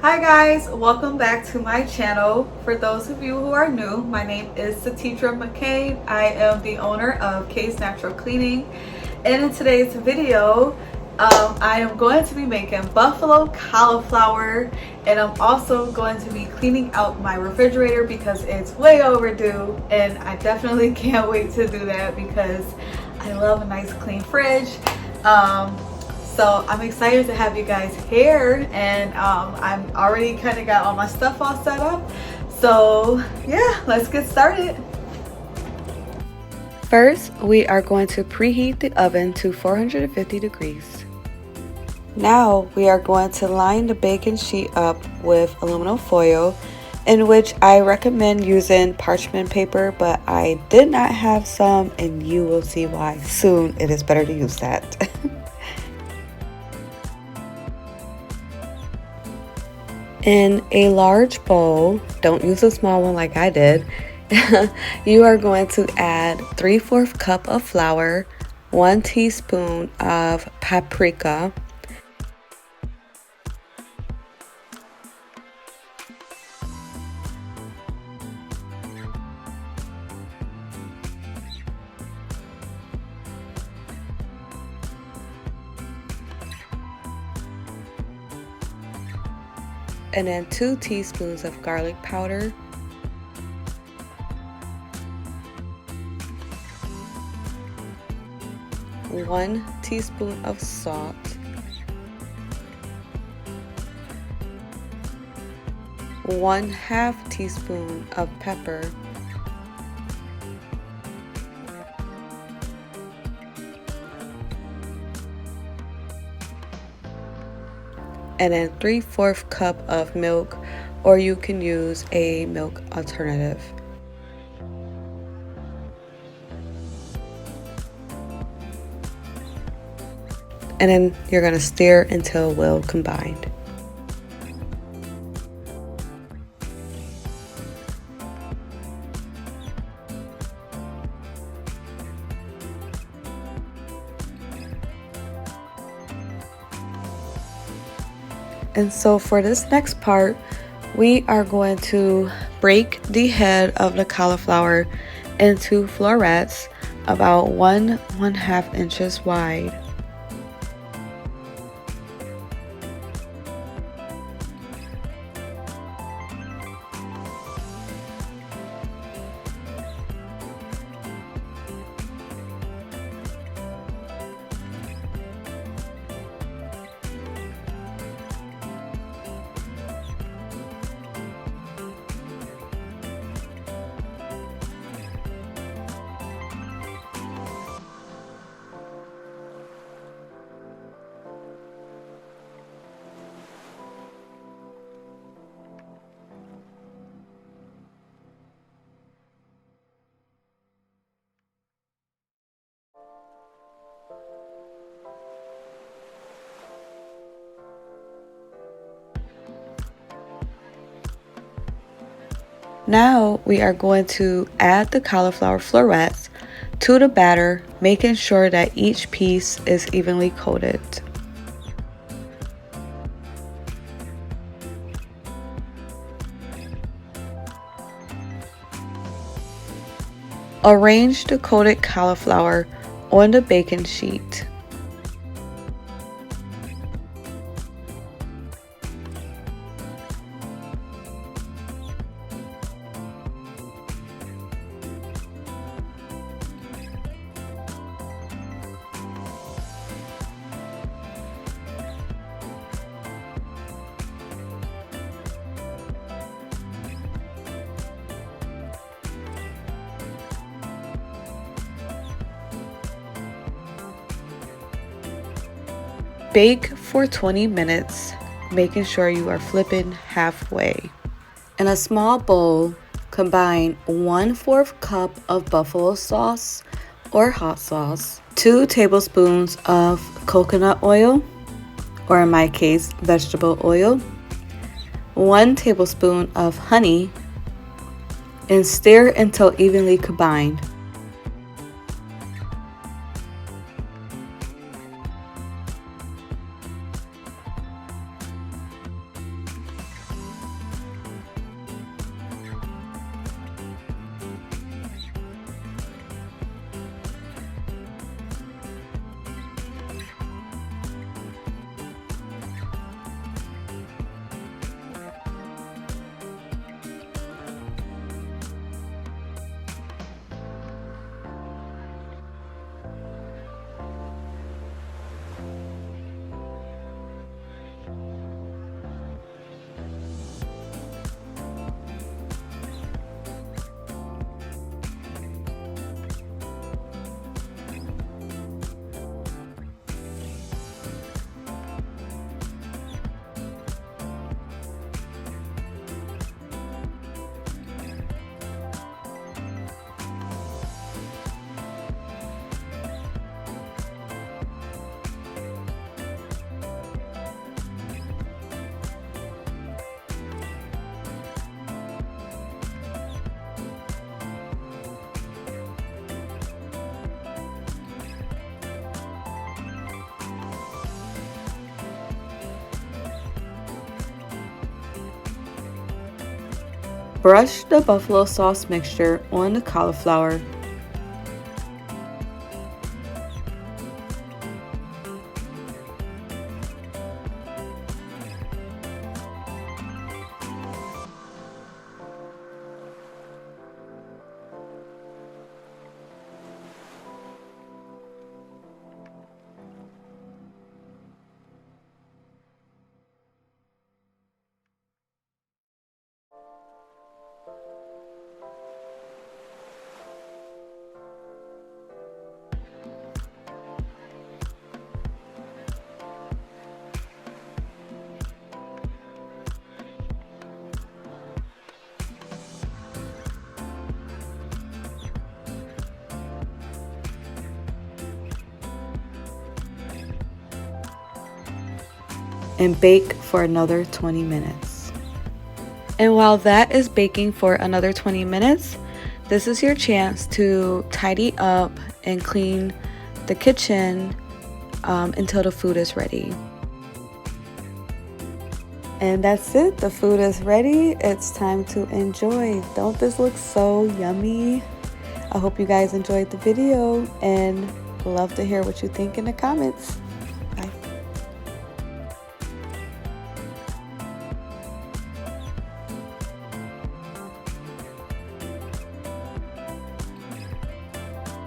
Hi guys, welcome back to my channel. For those of you who are new, my name is Satitra McCabe. I am the owner of K's Natural Cleaning, and in today's video I am going to be making buffalo cauliflower, and I'm also going to be cleaning out my refrigerator because it's way overdue, and I definitely can't wait to do that because I love a nice clean fridge. So I'm excited to have you guys here, and I'm already kind of got all my stuff all set up. So yeah, let's get started. First, we are going to preheat the oven to 450 degrees. Now we are going to line the baking sheet up with aluminum foil, in which I recommend using parchment paper, but I did not have some, and you will see why soon. It is better to use that. In a large bowl, don't use a small one like I did, you are going to add 3/4 cup of flour, 1 teaspoon of paprika, and then 2 teaspoons of garlic powder, 1 teaspoon of salt, 1/2 teaspoon of pepper, and then 3/4 cup of milk, or you can use a milk alternative. And then you're going to stir until well combined. And so for this next part, we are going to break the head of the cauliflower into florets about 1.5 inches wide. Now we are going to add the cauliflower florets to the batter, making sure that each piece is evenly coated. Arrange the coated cauliflower on the baking sheet. Bake for 20 minutes, making sure you are flipping halfway. In a small bowl, combine 1/4 cup of buffalo sauce or hot sauce, 2 tablespoons of coconut oil, or in my case, vegetable oil, 1 tablespoon of honey, and stir until evenly combined. Brush the buffalo sauce mixture on the cauliflower. And bake for another 20 minutes. And while that is baking for another 20 minutes, this is your chance to tidy up and clean the kitchen until the food is ready. And that's it, the food is ready. It's time to enjoy. Don't this look so yummy? I hope you guys enjoyed the video and love to hear what you think in the comments.